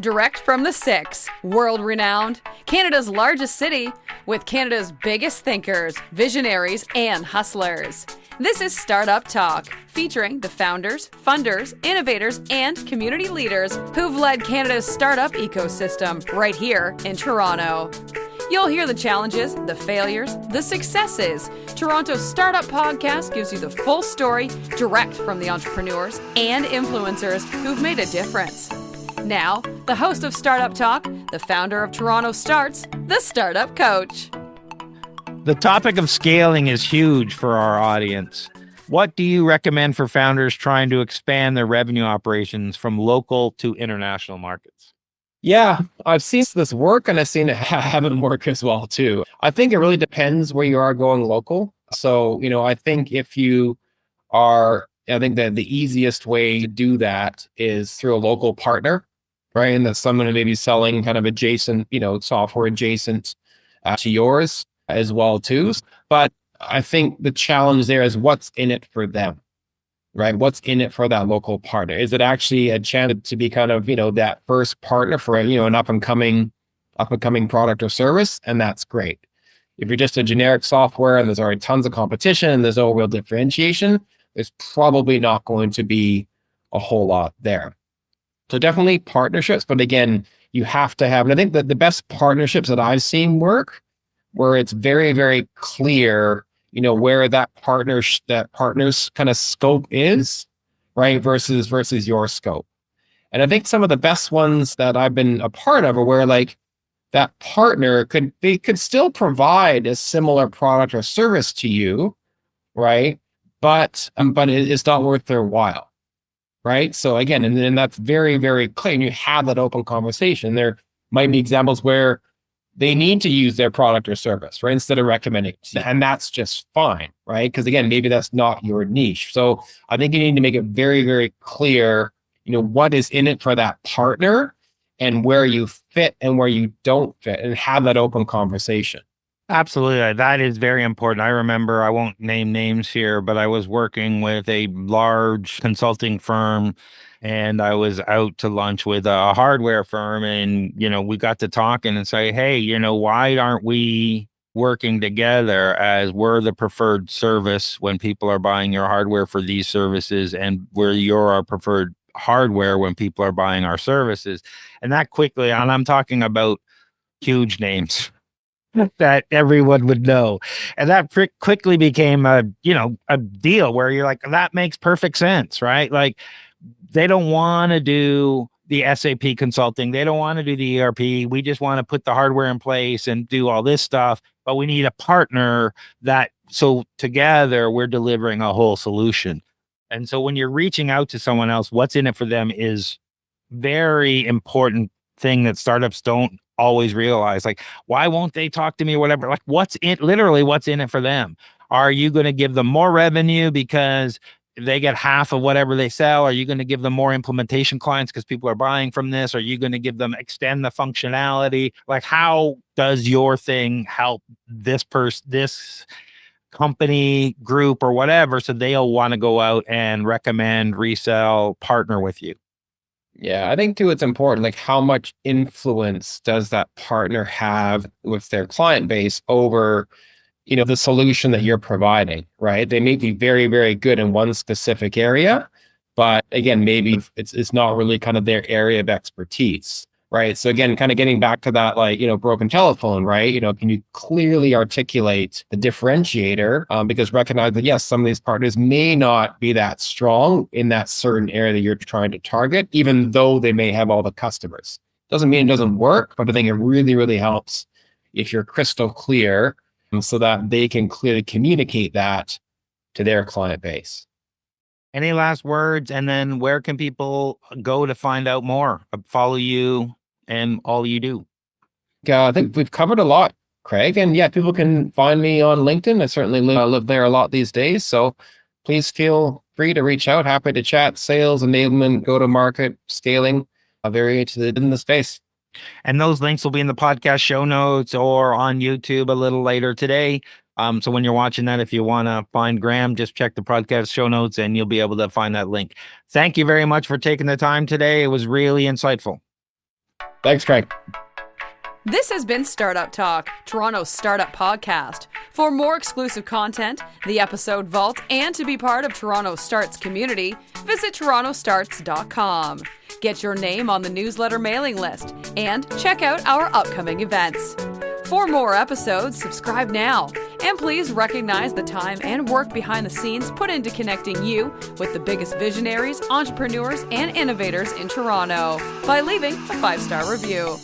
Direct from the Six, world-renowned, Canada's largest city, with Canada's biggest thinkers, visionaries, and hustlers. This is Startup Talk, featuring the founders, funders, innovators, and community leaders who've led Canada's startup ecosystem right here in Toronto. You'll hear the challenges, the failures, the successes. Toronto's Startup Podcast gives you the full story direct from the entrepreneurs and influencers who've made a difference. Now, the host of Startup Talk, the founder of TorontoStarts, the Startup Coach. The topic of scaling is huge for our audience. What do you recommend for founders trying to expand their revenue operations from local to international markets? Yeah, I've seen this work and I've seen it haven't work as well too. I think it really depends where you are going local. So, I think I think that the easiest way to do that is through a local partner, right? And that's someone who may be selling kind of adjacent, software adjacent to yours as well too. But I think the challenge there is what's in it for them, right? What's in it for that local partner? Is it actually a chance to be kind of, that first partner for, an up and coming product or service? And that's great. If you're just a generic software and there's already tons of competition and there's no real differentiation, there's probably not going to be a whole lot there. So definitely partnerships, but again, you have to have, and I think that the best partnerships that I've seen work where it's very, very clear, where that partner's kind of scope is, right? Versus your scope. And I think some of the best ones that I've been a part of are where like that partner could still provide a similar product or service to you, right? But it's not worth their while. Right. So again, and then that's very, very clear. And you have that open conversation. There might be examples where they need to use their product or service, right? Instead of recommending it. And that's just fine, right? Because again, maybe that's not your niche. So I think you need to make it very, very clear, what is in it for that partner and where you fit and where you don't fit and have that open conversation. Absolutely. That is very important. I remember, I won't name names here, but I was working with a large consulting firm and I was out to lunch with a hardware firm and, we got to talking and say, hey, why aren't we working together as we're the preferred service when people are buying your hardware for these services and you're our preferred hardware when people are buying our services. And that quickly, and I'm talking about huge names that everyone would know. And that quickly became a deal where you're like, that makes perfect sense, right? Like they don't want to do the SAP consulting. They don't want to do the ERP. We just want to put the hardware in place and do all this stuff, but we need a partner so together we're delivering a whole solution. And so when you're reaching out to someone else, what's in it for them is very important thing that startups don't always realize. Like, why won't they talk to me or whatever? Like, what's in it for them? Are you going to give them more revenue because they get half of whatever they sell? Are you going to give them more implementation clients because people are buying from this? Are you going to give them extend the functionality? Like, how does your thing help this company group or whatever, so they'll want to go out and recommend, resell, partner with you? Yeah, I think too, it's important, like how much influence does that partner have with their client base over, the solution that you're providing, right? They may be very, very good in one specific area, but again, maybe it's not really kind of their area of expertise, right? So again, kind of getting back to that, like, broken telephone, right? Can you clearly articulate the differentiator? Because recognize that, yes, some of these partners may not be that strong in that certain area that you're trying to target, even though they may have all the customers. Doesn't mean it doesn't work, but I think it really, really helps if you're crystal clear so that they can clearly communicate that to their client base. Any last words? And then where can people go to find out more, follow you and all you do? I think we've covered a lot, Craig. And yeah, people can find me on LinkedIn. I certainly live there a lot these days. So please feel free to reach out. Happy to chat sales, enablement, go-to-market, scaling. I'm very interested in the space. And those links will be in the podcast show notes or on YouTube a little later today. So when you're watching that, if you want to find Graeme, just check the podcast show notes and you'll be able to find that link. Thank you very much for taking the time today. It was really insightful. Thanks, Craig. This has been Startup Talk, Toronto's startup podcast. For more exclusive content, the episode vault, and to be part of TorontoStarts community, visit TorontoStarts.com. Get your name on the newsletter mailing list and check out our upcoming events. For more episodes, subscribe now. And please recognize the time and work behind the scenes put into connecting you with the biggest visionaries, entrepreneurs, and innovators in Toronto by leaving a 5-star review.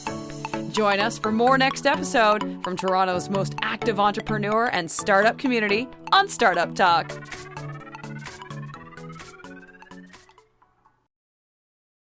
Join us for more next episode from Toronto's most active entrepreneur and startup community on Startup Talk.